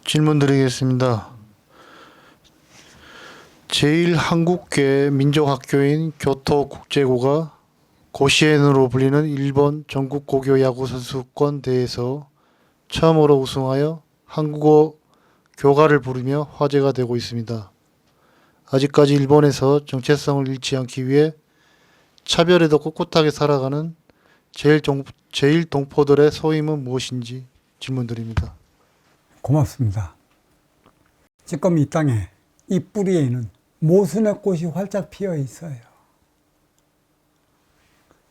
질문 드리겠습니다. 제1한국계 민족학교인 교토국제고가 고시엔으로 불리는 일본 전국 고교 야구 선수권 대회에서 처음으로 우승하여 한국어 교가를 부르며 화제가 되고 있습니다. 아직까지 일본에서 정체성을 잃지 않기 위해 차별에도 꿋꿋하게 살아가는 제1동포들의 소임은 무엇인지 질문드립니다. 고맙습니다. 지금 이 땅에 이 뿌리에는 모순의 꽃이 활짝 피어 있어요.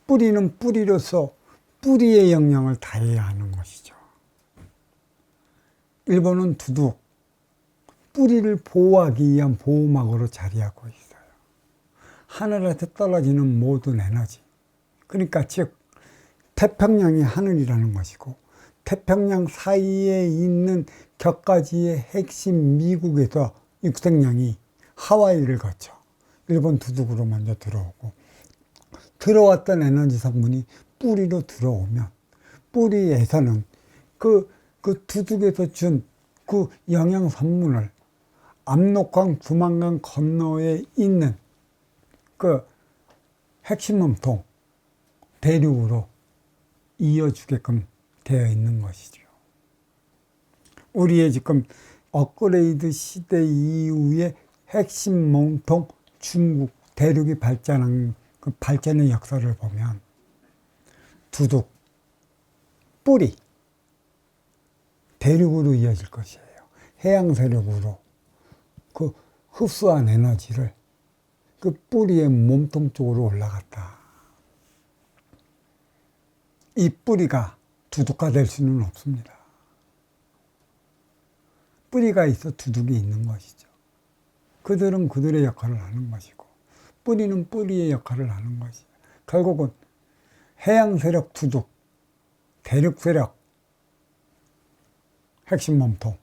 뿌리는 뿌리로서 뿌리의 영향을 다해야 하는 것이죠. 일본은 두둑, 뿌리를 보호하기 위한 보호막으로 자리하고 있어요. 하늘에서 떨어지는 모든 에너지, 그러니까 즉 태평양이 하늘이라는 것이고, 태평양 사이에 있는 격가지의 핵심 미국에서 육색량이 하와이를 거쳐 일본 두둑으로 먼저 들어오고, 들어왔던 에너지 성분이 뿌리로 들어오면 뿌리에서는 그 두둑에서 준 그 영양 성분을 압록강, 두만강 건너에 있는 그 핵심 몸통 대륙으로 이어주게끔 되어 있는 것이죠. 우리의 지금 업그레이드 시대 이후에 핵심 몸통 중국 대륙이 발전한 그 발전의 역사를 보면 두둑, 뿌리, 대륙으로 이어질 것이에요. 해양 세력으로 그 흡수한 에너지를 그 뿌리의 몸통 쪽으로 올라갔다. 이 뿌리가 두둑가 될 수는 없습니다. 뿌리가 있어 두둑이 있는 것이죠. 그들은 그들의 역할을 하는 것이고, 뿌리는 뿌리의 역할을 하는 것이죠. 결국은 해양 세력 두둑, 대륙 세력 핵심 몸통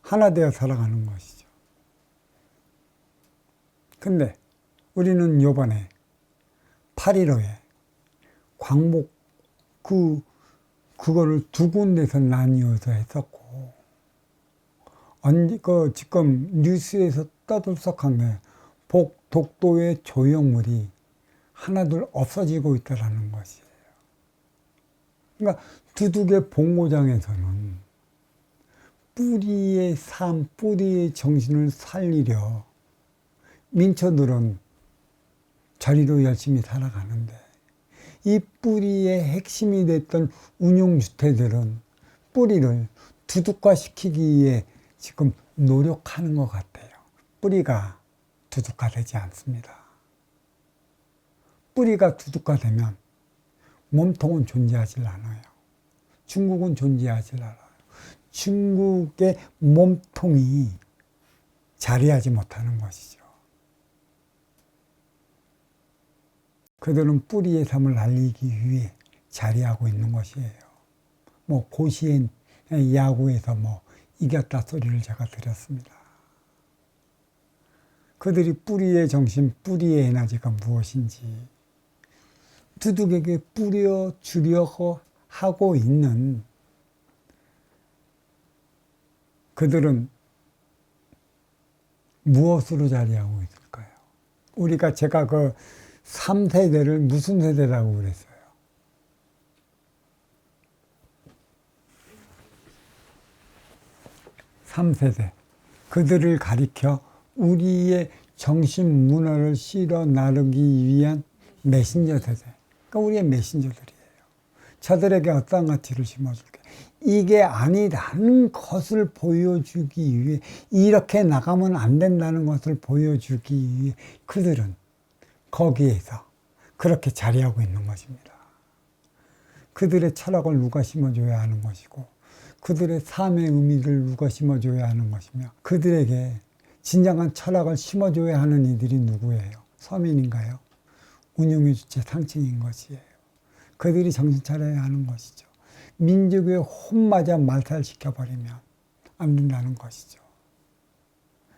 하나 되어 살아가는 것이죠. 근데 우리는 요번에 8.15에 광복 그거를 두 군데서 나뉘어서 했었고, 지금 뉴스에서 떠들썩한 게 독도의 조형물이 하나둘 없어지고 있다는 것이에요. 그러니까 두둑의 본고장에서는 뿌리의 삶, 뿌리의 정신을 살리려 민초들은 자리로 열심히 살아가는데, 이 뿌리의 핵심이 됐던 운용주체들은 뿌리를 두둑화시키기 위해 지금 노력하는 것 같아요. 뿌리가 두둑화되지 않습니다. 뿌리가 두둑화되면 몸통은 존재하지 않아요. 중국은 존재하지 않아요. 중국의 몸통이 자리하지 못하는 것이죠. 그들은 뿌리의 삶을 알리기 위해 자리하고 있는 것이에요. 고시엔 야구에서 이겼다 소리를 제가 드렸습니다. 그들이 뿌리의 정신, 뿌리의 에너지가 무엇인지 두둑에게 뿌려주려고 하고 있는 그들은 무엇으로 자리하고 있을까요? 제가 그 3세대를 무슨 세대라고 그랬어요? 3세대. 그들을 가리켜 우리의 정신 문화를 실어 나르기 위한 메신저 세대. 그러니까 우리의 메신저들이에요. 저들에게 어떠한 가치를 심어줄게. 이게 아니라는 것을 보여주기 위해, 이렇게 나가면 안 된다는 것을 보여주기 위해 그들은 거기에서 그렇게 자리하고 있는 것입니다. 그들의 철학을 누가 심어줘야 하는 것이고, 그들의 삶의 의미를 누가 심어줘야 하는 것이며, 그들에게 진정한 철학을 심어줘야 하는 이들이 누구예요? 서민인가요? 운용의 주체 상층인 것이에요. 그들이 정신 차려야 하는 것이죠. 민족의 혼마저 말살시켜버리면 안 된다는 것이죠.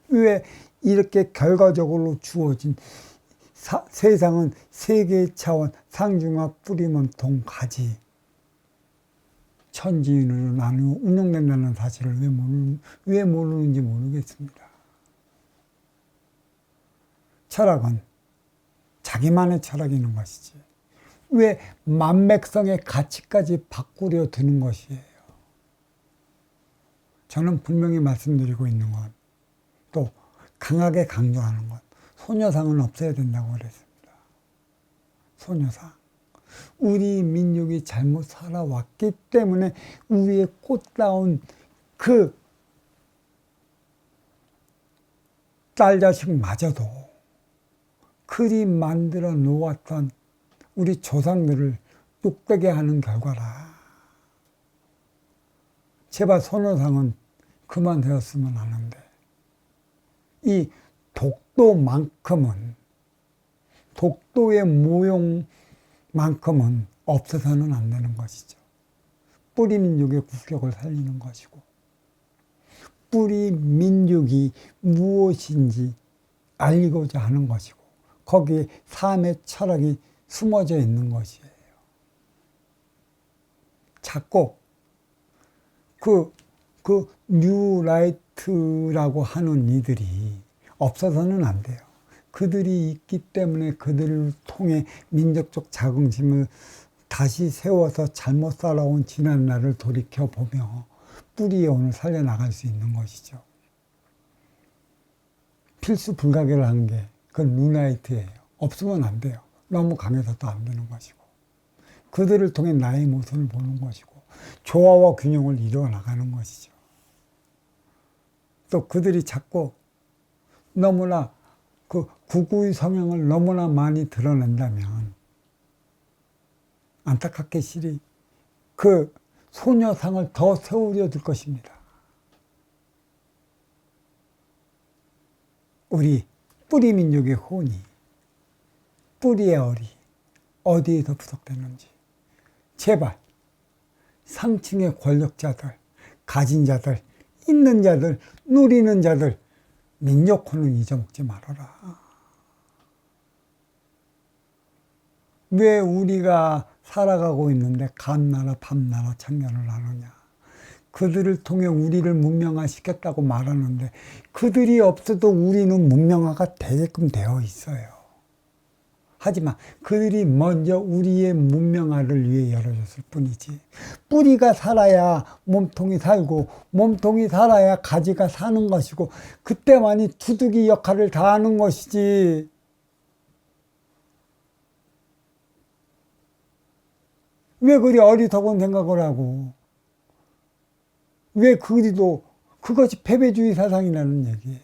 왜 이렇게 결과적으로 주어진 세상은 세계 차원 상중하 뿌리몸통 가지, 천지인으로 나누어 운영된다는 사실을 왜 모르는지 모르겠습니다. 철학은 자기만의 철학이 있는 것이지 왜 만백성의 가치까지 바꾸려 드는 것이에요. 저는 분명히 말씀드리고 있는 건, 또 강하게 강조하는 건, 소녀상은 없애야 된다고 그랬습니다. 소녀상. 우리 민족이 잘못 살아왔기 때문에 우리의 꽃다운 그 딸 자식마저도 그리 만들어 놓았던 우리 조상들을 욕되게 하는 결과라. 제발 소녀상은 그만되었으면 하는데, 이 독도만큼은, 독도의 모형만큼은 없어서는 안 되는 것이죠. 뿌리 민족의 국격을 살리는 것이고, 뿌리 민족이 무엇인지 알리고자 하는 것이고, 거기에 삶의 철학이 숨어져 있는 것이에요. 자꾸 그 뉴라이트라고 하는 이들이 없어서는 안 돼요. 그들이 있기 때문에 그들을 통해 민족적 자긍심을 다시 세워서 잘못 살아온 지난 날을 돌이켜보며 뿌리의 오늘 살려나갈 수 있는 것이죠. 필수 불가결한 게 그건 뉴라이트예요. 없으면 안 돼요. 너무 강해서도 안 되는 것이고, 그들을 통해 나의 모습을 보는 것이고, 조화와 균형을 이루어 나가는 것이죠. 또 그들이 자꾸 너무나 그 구구의 성향을 너무나 많이 드러낸다면 안타깝게 실이 그 소녀상을 더 세우려 들 것입니다. 우리 뿌리 민족의 혼이, 뿌리의 얼이 어디에서 부족되는지 제발 상층의 권력자들, 가진 자들, 있는 자들, 누리는 자들 민족혼은 잊어먹지 말아라. 왜 우리가 살아가고 있는데 감나라 밤나라 참견을 하느냐. 그들을 통해 우리를 문명화시켰다고 말하는데 그들이 없어도 우리는 문명화가 되게끔 되어 있어요. 하지만 그들이 먼저 우리의 문명화를 위해 열어줬을 뿐이지, 뿌리가 살아야 몸통이 살고 몸통이 살아야 가지가 사는 것이고 그때만이 두둑이 역할을 다하는 것이지, 왜 그리 어리석은 생각을 하고, 왜 그리도 그것이 패배주의 사상이라는 얘기예요.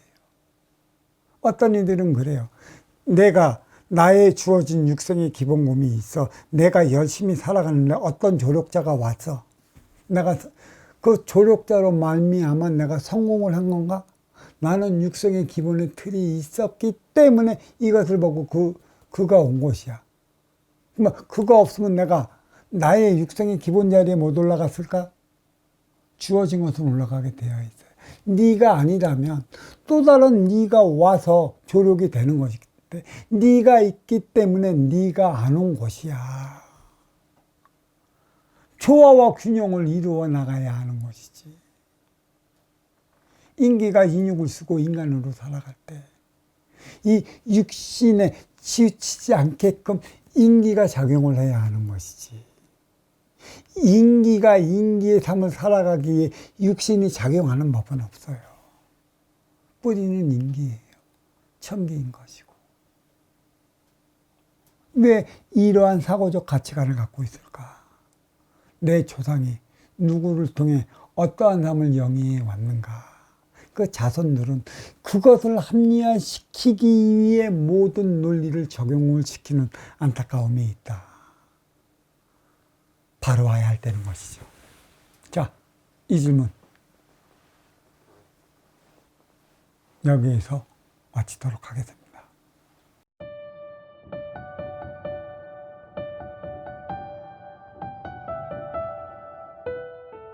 어떤 이들은 그래요. 나의 주어진 육생의 기본금이 있어. 내가 열심히 살아가는데 어떤 조력자가 왔어. 내가 그 조력자로 말미암아 내가 성공을 한 건가? 나는 육생의 기본의 틀이 있었기 때문에 이것을 보고 그가 온 것이야. 그거 없으면 내가 나의 육생의 기본 자리에 못 올라갔을까? 주어진 것은 올라가게 되어 있어요. 네가 아니라면 또 다른 네가 와서 조력이 되는 것이기 때문에, 네가 있기 때문에 네가 안 온 것이야. 조화와 균형을 이루어 나가야 하는 것이지. 인기가 인육을 쓰고 인간으로 살아갈 때 이 육신에 치우치지 않게끔 인기가 작용을 해야 하는 것이지. 인기가 인기의 삶을 살아가기에 육신이 작용하는 법은 없어요. 뿌리는 인기예요. 천기인 것이고. 왜 이러한 사고적 가치관을 갖고 있을까? 내 조상이 누구를 통해 어떠한 삶을 영위해 왔는가? 그 자손들은 그것을 합리화시키기 위해 모든 논리를 적용을 시키는 안타까움이 있다. 바로 와야 할 때는 것이죠. 자, 이 질문 여기에서 마치도록 하겠습니다.